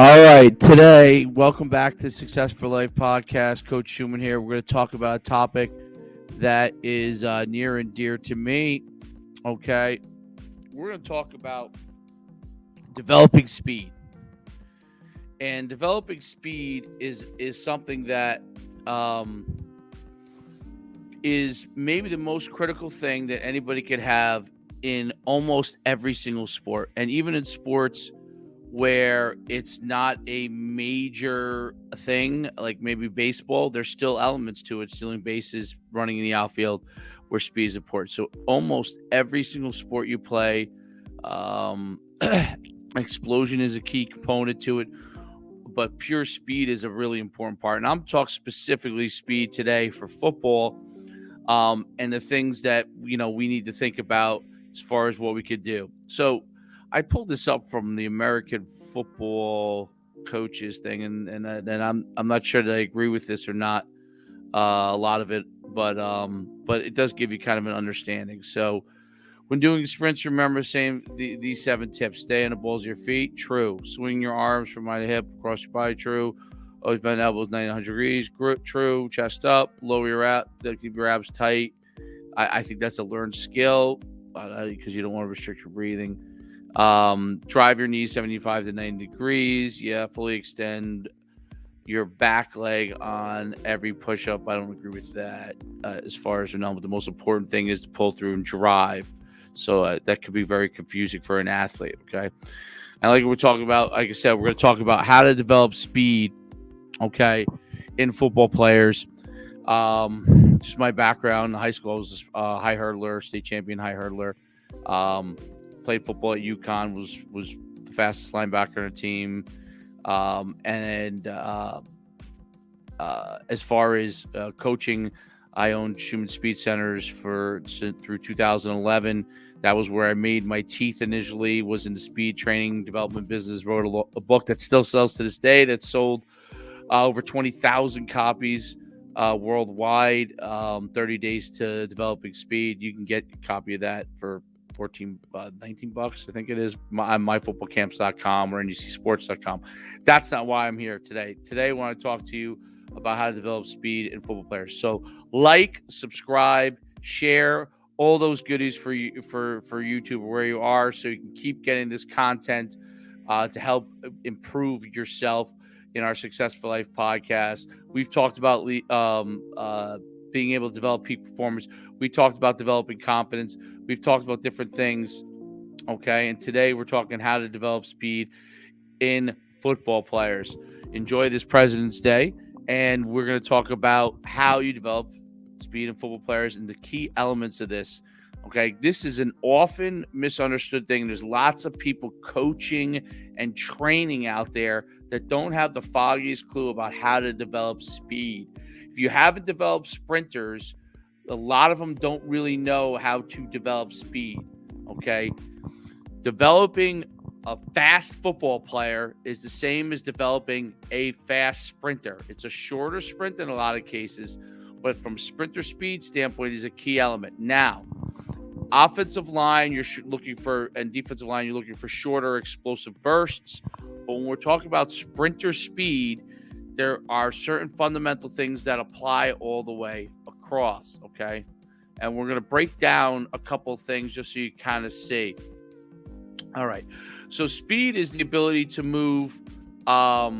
All right, today, welcome back to Success for Life podcast. Coach Schumann here. We're going to talk about a topic that is near and dear to me. Okay, we're going to talk about developing speed, and developing speed is something that is maybe the most critical thing that anybody could have in almost every single sport, and even in sports where it's not a major thing, like maybe baseball, there's still elements to it, stealing bases, running in the outfield, where speed is important. So almost every single sport you play, explosion is a key component to it, but pure speed is a really important part. And I'm talking specifically speed today for football, and the things that we need to think about as far as what we could do. So I pulled this up from the American football coaches thing, and I'm not sure that I agree with this or not. A lot of it, but it does give you kind of an understanding. So when doing sprints, remember saying these 7 tips: stay on the balls of your feet, true. Swing your arms from my hip across your body, true. Always bend elbows 90 degrees, grip, true. Chest up, lower your abs, keep your abs tight. I think that's a learned skill because you don't want to restrict your breathing. Drive your knees 75 to 90 degrees. Yeah, fully extend your back leg on every push-up. I don't agree with that as far as but the most important thing is to pull through and drive. So that could be very confusing for an athlete, okay? And like we're talking about, like I said, we're going to talk about how to develop speed, okay, in football players. Just my background in high school, I was a high hurdler, state champion high hurdler. Played football at UConn, was the fastest linebacker on the team. As far as coaching, I owned Schumann Speed Centers through 2011. That was where I made my teeth initially, was in the speed training development business, wrote a book that still sells to this day, that sold over 20,000 copies worldwide. 30 Days to Developing Speed. You can get a copy of that for $19, I think it is, on myfootballcamps.com or NUCsports.com. That's not why I'm here today. Today I want to talk to you about how to develop speed in football players. So like, subscribe, share, all those goodies for you, for YouTube, where you are, so you can keep getting this content to help improve yourself in our Success for Life podcast. We've talked about being able to develop peak performance. We talked about developing confidence. We've talked about different things, okay? And today we're talking how to develop speed in football players. Enjoy this President's Day, and we're going to talk about how you develop speed in football players and the key elements of this, okay? This is an often misunderstood thing. There's lots of people coaching and training out there that don't have the foggiest clue about how to develop speed. If you haven't developed sprinters, a lot of them don't really know how to develop speed, okay? Developing a fast football player is the same as developing a fast sprinter. It's a shorter sprint in a lot of cases, but from sprinter speed standpoint is a key element. Now, offensive line, you're looking for, and defensive line, you're looking for shorter explosive bursts. But when we're talking about sprinter speed, there are certain fundamental things that apply all the way across, okay? And we're going to break down a couple of things just so you kind of see. All right. So speed is the ability to move all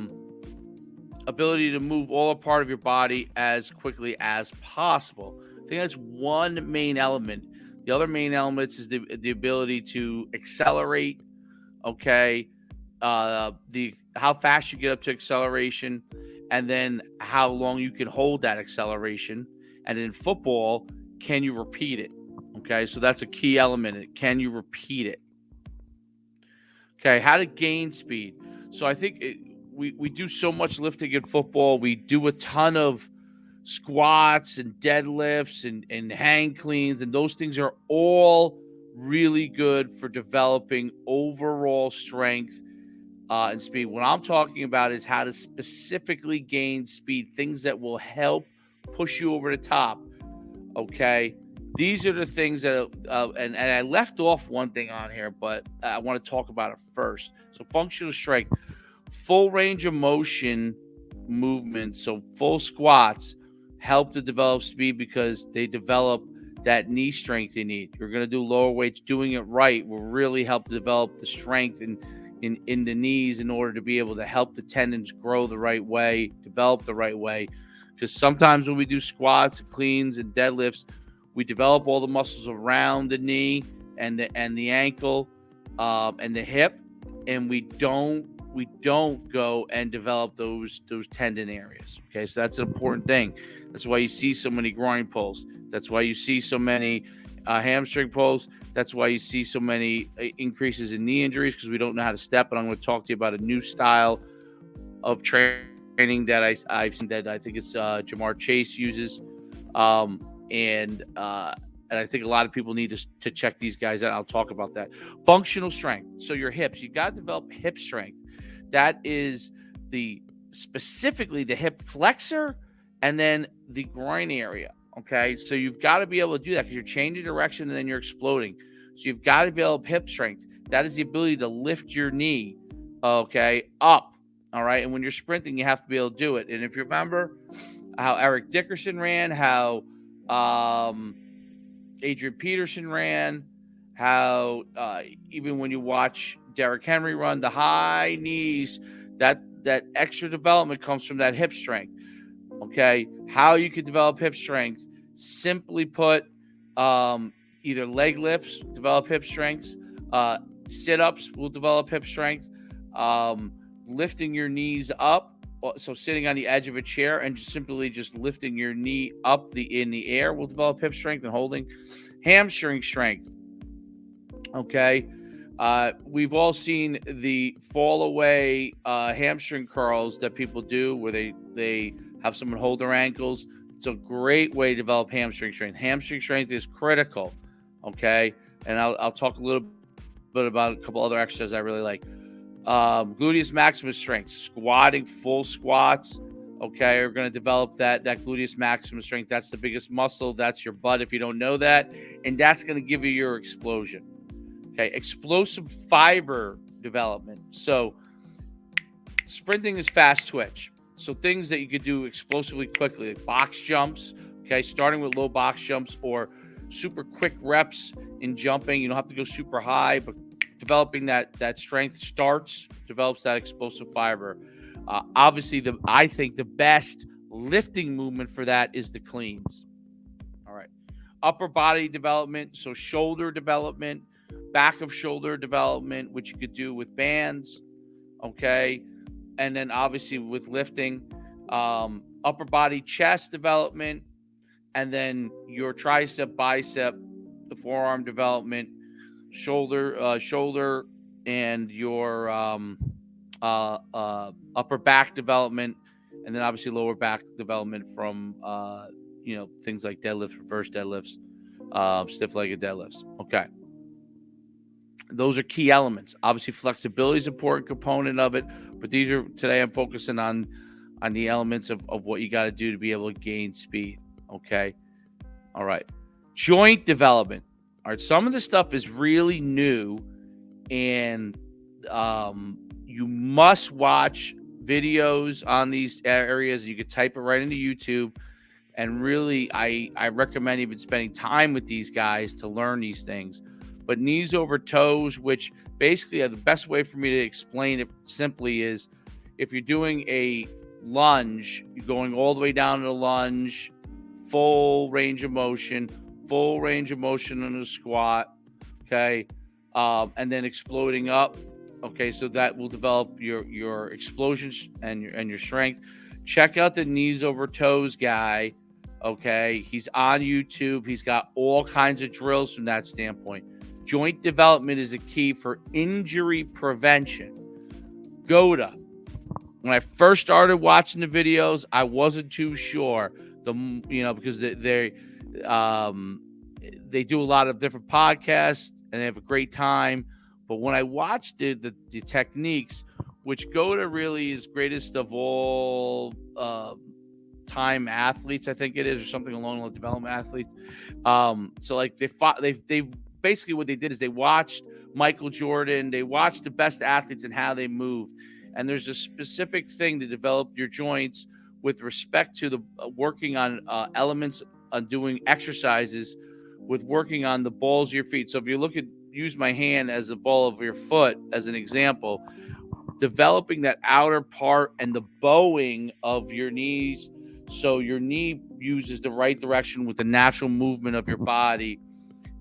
a part of your body as quickly as possible. I think that's one main element. The other main elements is the ability to accelerate, okay? How fast you get up to acceleration, and then how long you can hold that acceleration. And in football, can you repeat it? Okay, so that's a key element. Can you repeat it? Okay, how to gain speed. So I think we do so much lifting in football. We do a ton of squats and deadlifts and hang cleans, and those things are all really good for developing overall strength and speed. What I'm talking about is how to specifically gain speed, things that will help push you over the top, okay? These are the things that, and I left off one thing on here, but I want to talk about it first. So functional strength. Full range of motion movements, so full squats, help to develop speed because they develop that knee strength you need. You're going to do lower weights. Doing it right will really help develop the strength in the knees in order to be able to help the tendons grow the right way, develop the right way. Because sometimes when we do squats, cleans, and deadlifts, we develop all the muscles around the knee and the ankle and the hip, and we don't go and develop those tendon areas. Okay, so that's an important thing. That's why you see so many groin pulls. That's why you see so many hamstring pulls. That's why you see so many increases in knee injuries, because we don't know how to step. And I'm going to talk to you about a new style of training that I've seen that I think it's Jamar Chase uses, and I think a lot of people need to check these guys out. I'll talk about that. Functional strength. So your hips, you got to develop hip strength. That is specifically the hip flexor and then the groin area. Okay, so you've got to be able to do that because you're changing direction and then you're exploding. So you've got to develop hip strength. That is the ability to lift your knee, okay, up. All right, and when you're sprinting, you have to be able to do it. And if you remember how Eric Dickerson ran, how Adrian Peterson ran, how even when you watch Derrick Henry run, the high knees, that extra development comes from that hip strength. Okay, how you could develop hip strength? Simply put, either leg lifts develop hip strengths, sit-ups will develop hip strength, lifting your knees up, so sitting on the edge of a chair and simply lifting your knee up in the air will develop hip strength, and holding. Hamstring strength. Okay, we've all seen the fall away hamstring curls that people do where they have someone hold their ankles. It's a great way to develop hamstring strength. Hamstring strength is critical. Okay, and I'll talk a little bit about a couple other exercises I really like. Gluteus maximus strength, squatting, full squats. Okay, are going to develop that gluteus maximus strength. That's the biggest muscle. That's your butt if you don't know that. And that's going to give you your explosion. Okay, explosive fiber development. So sprinting is fast twitch. So things that you could do explosively quickly, like box jumps, okay, starting with low box jumps or super quick reps in jumping. You don't have to go super high, but developing that strength develops that explosive fiber. Obviously, I think the best lifting movement for that is the cleans. All right. Upper body development, so shoulder development, back of shoulder development, which you could do with bands, okay? And then obviously with lifting, upper body chest development, and then your tricep, bicep, the forearm development, shoulder, and your upper back development, and then obviously lower back development from things like deadlifts, reverse deadlifts, stiff-legged deadlifts. Okay, those are key elements. Obviously, flexibility is an important component of it, but today I'm focusing on the elements of what you got to do to be able to gain speed. Okay, all right, joint development. All right, some of this stuff is really new, and you must watch videos on these areas. You could type it right into YouTube, and really, I recommend even spending time with these guys to learn these things. But knees over toes, which basically the best way for me to explain it simply is, if you're doing a lunge, you're going all the way down to the lunge, full range of motion on a squat, okay, and then exploding up. Okay, so that will develop your explosions and your strength. Check out the knees over toes guy. Okay, he's on YouTube. He's got all kinds of drills from that standpoint. Joint development is a key for injury prevention. Goda. When I first started watching the videos, I wasn't too sure because they do a lot of different podcasts and they have a great time. But when I watched the techniques, which Goda really is greatest of all time athletes, I think it is, or something along the development athletes. So like they basically what they did is they watched Michael Jordan, they watched the best athletes and how they moved, And there's a specific thing to develop your joints with respect to the working on elements, on doing exercises with working on the balls of your feet. So if you look at, use my hand as the ball of your foot as an example, developing that outer part and the bowing of your knees, so your knee uses the right direction with the natural movement of your body,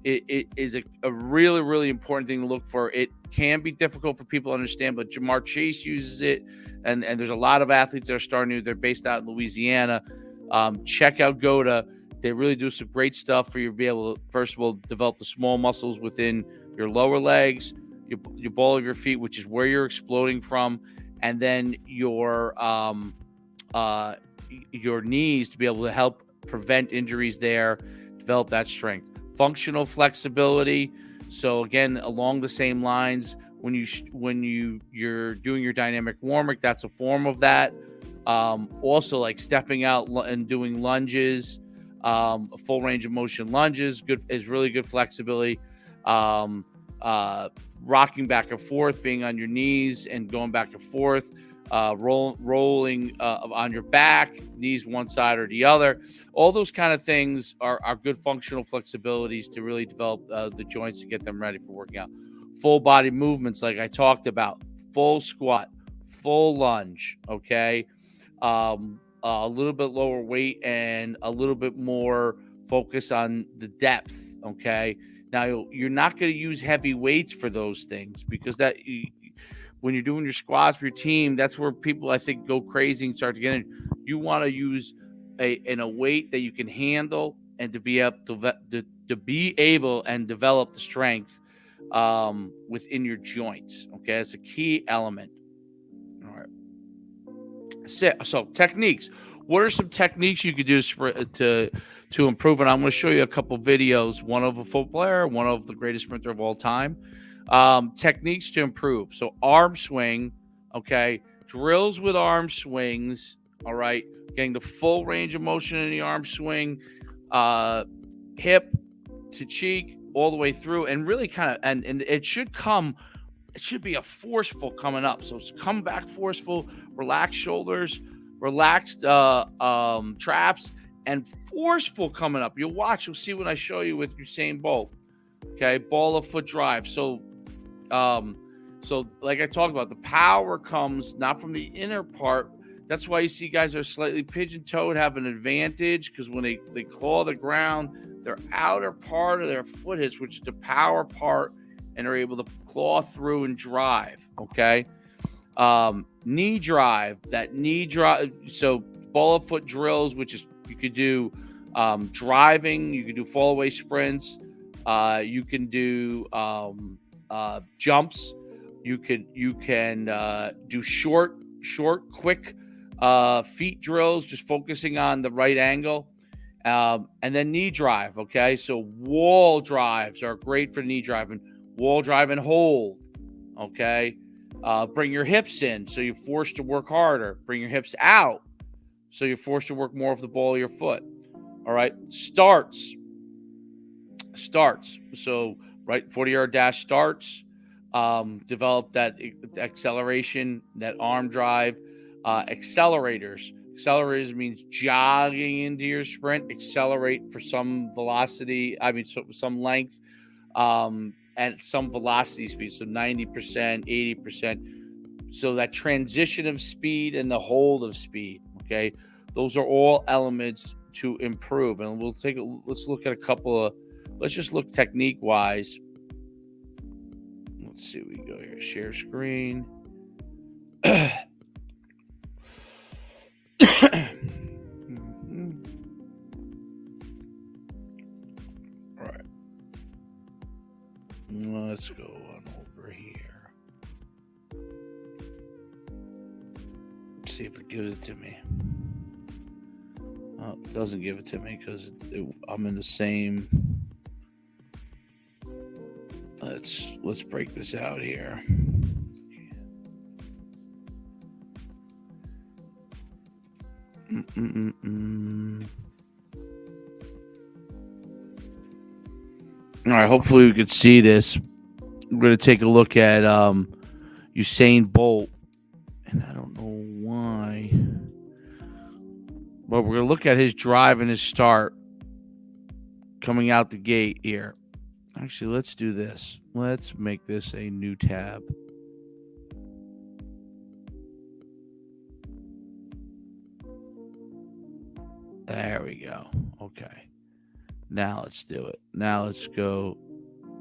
it is a really, really important thing to look for. It can be difficult for people to understand, but Jamar Chase uses it, and there's a lot of athletes that are starting to. They're based out in Louisiana. Check out GOTA. They really do some great stuff for you to be able to, first of all, develop the small muscles within your lower legs, your ball of your feet, which is where you're exploding from, and then your knees to be able to help prevent injuries there, develop that strength. Functional flexibility. So again, along the same lines, when you're doing your dynamic warm-up, that's a form of that. Also, like stepping out and doing lunges, full range of motion lunges, is really good flexibility. Rocking back and forth, being on your knees and going back and forth, rolling on your back, knees one side or the other. All those kind of things are good functional flexibilities to really develop the joints to get them ready for working out. Full body movements, like I talked about, full squat, full lunge, okay? A little bit lower weight and a little bit more focus on the depth, okay? Now, you're not going to use heavy weights for those things, because when you're doing your squats for your team, that's where people, I think, go crazy and start to get in. You want to use a weight that you can handle, and to be able to be able and develop the strength within your joints. Okay, that's a key element. All right. So techniques. What are some techniques you could do to improve? And I'm going to show you a couple videos, one of a football player, one of the greatest sprinter of all time. Techniques to improve. So arm swing, okay, drills with arm swings, all right, getting the full range of motion in the arm swing, hip to cheek all the way through, and really kind of, and it should be a forceful coming up. So it's come back forceful, relaxed shoulders, relaxed traps, and forceful coming up. You'll see when I show you with Usain Bolt. Okay, ball of foot drive. So like I talked about, the power comes not from the inner part. That's why you see guys that are slightly pigeon-toed have an advantage, because when they claw the ground, their outer part of their foot hits, which is the power part, and are able to claw through and drive. Okay, knee drive. That knee drive. So ball of foot drills, which is, you could do driving, you could do fall away sprints. You can do jumps. You can do short, quick feet drills, just focusing on the right angle. And then knee drive. Okay, so wall drives are great for knee driving. Wall drive and hold. Okay, bring your hips in, so you're forced to work harder. Bring your hips out, so you're forced to work more of the ball of your foot. All right, starts. So, right, 40-yard dash starts. Develop that acceleration, that arm drive. Accelerators. Accelerators means jogging into your sprint. Accelerate for some velocity. Some length, and some velocity speed. So 90%, 80%. So that transition of speed and the hold of speed. Okay, those are all elements to improve. And let's look at a couple of. Let's just look technique wise. Let's see, we go here. Share screen. All right. Let's go on over here. Let's see if it gives it to me. Oh, it doesn't give it to me because I'm in the same. Let's break this out here. All right, hopefully we could see this. We're going to take a look at Usain Bolt why. But we're going to look at his drive and his start coming out the gate here. Actually, let's do this. Let's make this a new tab. There we go. Okay. Now let's do it. Now let's go.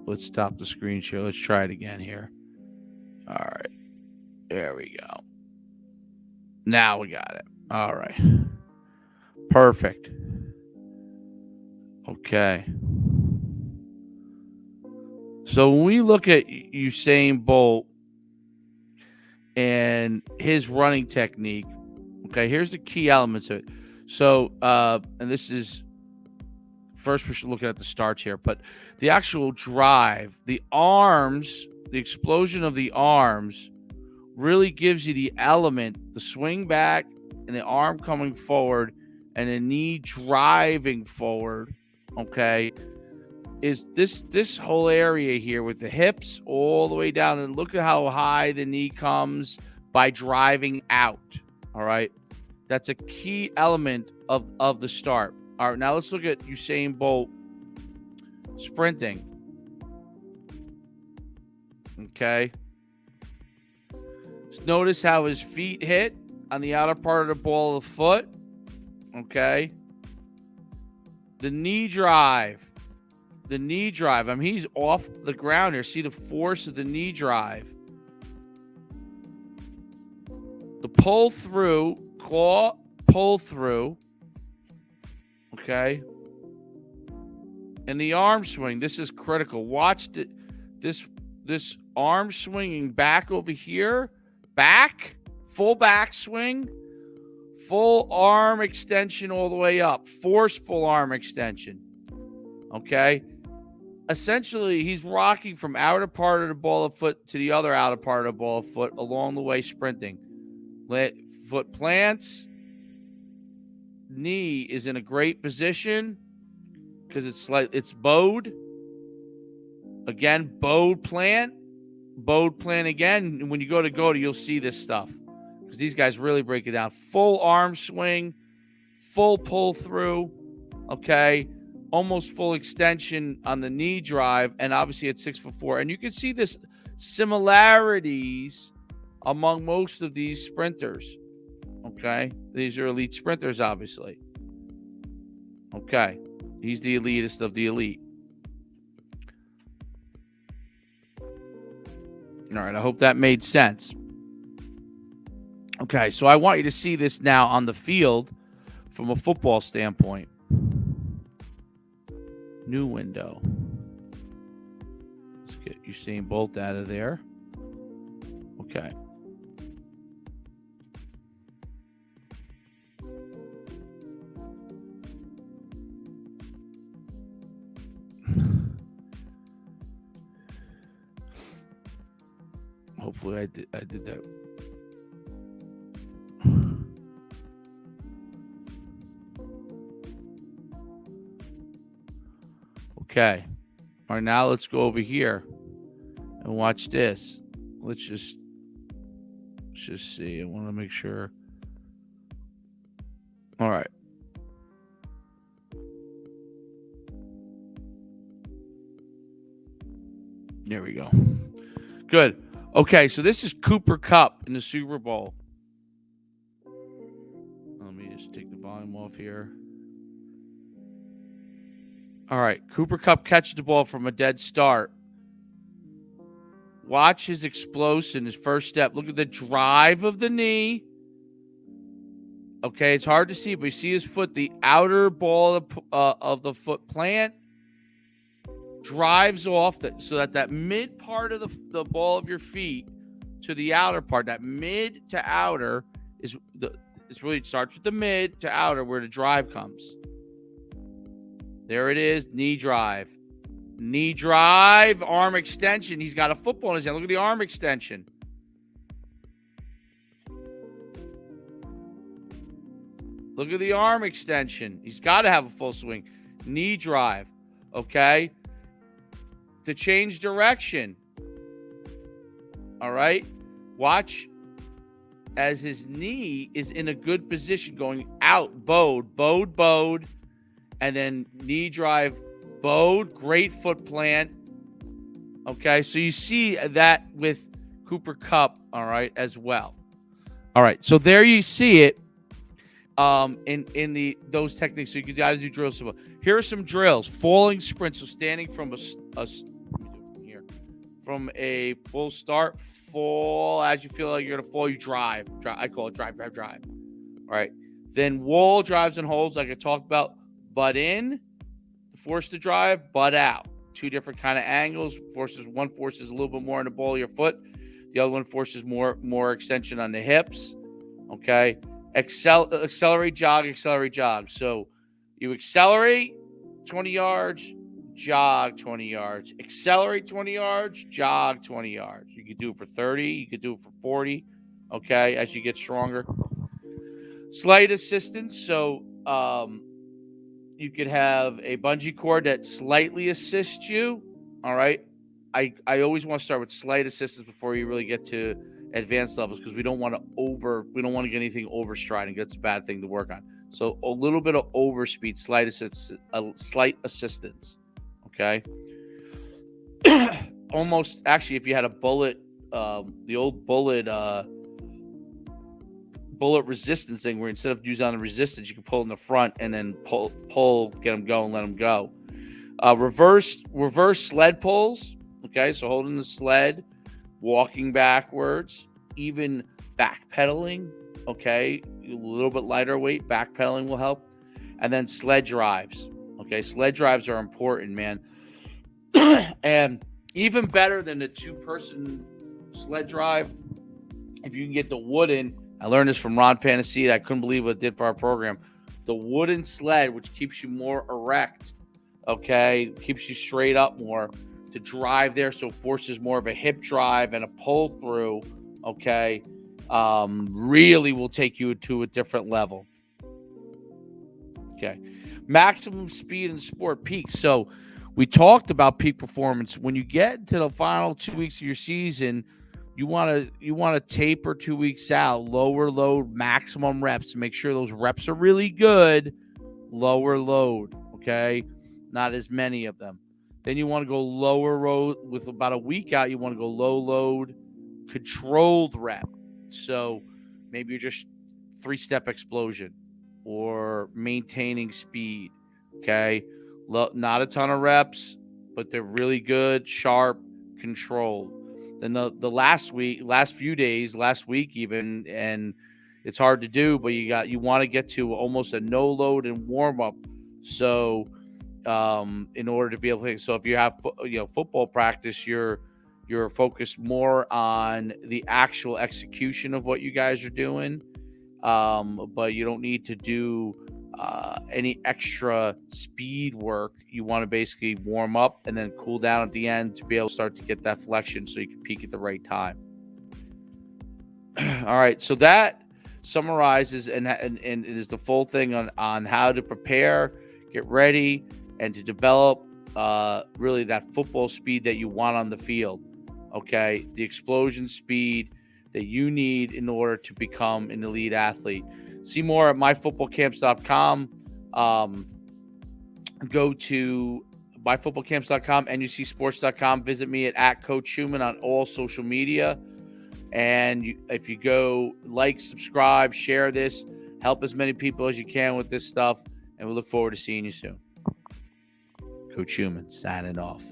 Let's stop the screen share. Let's try it again here. All right. There we go. Now we got it. All right. Perfect. Okay. So when we look at Usain Bolt and his running technique, okay, here's the key elements of it. So, and this is, first we should look at the starts here, but the actual drive, the arms, the explosion of the arms really gives you the element, the swing back and the arm coming forward and the knee driving forward, okay, is this whole area here with the hips all the way down. And look at how high the knee comes by driving out, all right? That's a key element of the start. All right, now let's look at Usain Bolt sprinting. Okay. Notice how his feet hit on the outer part of the ball of the foot. Okay. The knee drive. The knee drive. I mean, he's off the ground here. See the force of the knee drive. The pull through, claw pull through. Okay. And the arm swing. This is critical. Watch this arm swinging back over here. Back. Full back swing. Full arm extension all the way up. Forceful arm extension. Okay. Essentially, he's rocking from outer part of the ball of foot to the other outer part of the ball of foot along the way sprinting. Foot plants. Knee is in a great position because it's bowed. Again, bowed plant again. When you go to you'll see this stuff because these guys really break it down. Full arm swing, full pull through, okay, almost full extension on the knee drive, and obviously at 6'4". And you can see this similarities among most of these sprinters. Okay, these are elite sprinters, obviously. Okay, he's the elitist of the elite. All right, I hope that made sense. Okay, so I want you to see this now on the field from a football standpoint. New window. Let's get Usain Bolt out of there. Okay. Hopefully I did that. Okay. All right, now let's go over here and watch this. Let's just see. I want to make sure. All right. There we go. Good. Okay, so this is Cooper Kupp in the Super Bowl. Let me just take the volume off here. All right, Cooper Kupp catches the ball from a dead start. Watch his explosion, his first step. Look at the drive of the knee. Okay, it's hard to see, but you see his foot, the outer ball of the foot plant drives off so that mid part of the ball of your feet to the outer part, that mid to outer it's really, it starts with the mid to outer where the drive comes. There it is, knee drive. Knee drive, arm extension. He's got a football in his hand. Look at the arm extension. Look at the arm extension. He's got to have a full swing. Knee drive, okay? To change direction. All right? Watch as his knee is in a good position going out, bowed, and then knee drive, bowed, great foot plant. Okay, so you see that with Cooper Kupp, all right, as well. All right, so there you see it in those techniques. So you can either do drills. Here are some drills: falling sprint, so standing from from a full start, fall as you feel like you're gonna fall, you drive. I call it drive. All right, then wall drives and holds, like I talked about. Butt in, force to drive, butt out. Two different kind of angles. One forces a little bit more on the ball of your foot. The other one forces more extension on the hips. Okay. Accelerate, jog. So you accelerate 20 yards, jog 20 yards. Accelerate 20 yards, jog 20 yards. You could do it for 30. You could do it for 40. Okay. As you get stronger. Slight assistance. So, you could have a bungee cord that slightly assists you. All right. I always want to start with slight assistance before you really get to advanced levels, because we don't want to get anything overstriding. That's a bad thing to work on. So a little bit of overspeed, slight assistance. Okay. Almost, actually, if you had a bullet, the old bullet resistance thing, where instead of using on the resistance, you can pull in the front and then pull, get them going, let them go. Reverse sled pulls. Okay, so holding the sled, walking backwards, even backpedaling. Okay, a little bit lighter weight, backpedaling will help. And then sled drives. Okay, sled drives are important, man. And even better than the 2-person sled drive, if you can get the wooden. I learned this from Ron Panacea. I couldn't believe what it did for our program. The wooden sled, which keeps you more erect, okay, keeps you straight up more to drive there, so it forces more of a hip drive and a pull through, okay, really will take you to a different level. Okay, maximum speed and sport peaks. So we talked about peak performance. When you get to the final 2 weeks of your season, you want to taper 2 weeks out, lower load, maximum reps to make sure those reps are really good. Lower load, okay? Not as many of them. Then you want to go lower load with about a week out. You want to go low load, controlled rep. So maybe you're just 3-step explosion or maintaining speed, okay? Not a ton of reps, but they're really good, sharp, controlled. Then the last week even, and it's hard to do, but you want to get to almost a no load and warm up. So in order to be able to, so if you have football practice, you're focused more on the actual execution of what you guys are doing, but you don't need to do any extra speed work. You want to basically warm up and then cool down at the end to be able to start to get that flexion so you can peak at the right time. All right, so that summarizes and it is the full thing on how to prepare, get ready, and to develop really that football speed that you want on the field. Okay, the explosion speed that you need in order to become an elite athlete. See more at myfootballcamps.com. Go to myfootballcamps.com, NUCsports.com. Visit me at Coach Schumann on all social media. And if you go like, subscribe, share this, help as many people as you can with this stuff. And we look forward to seeing you soon. Coach Schumann signing off.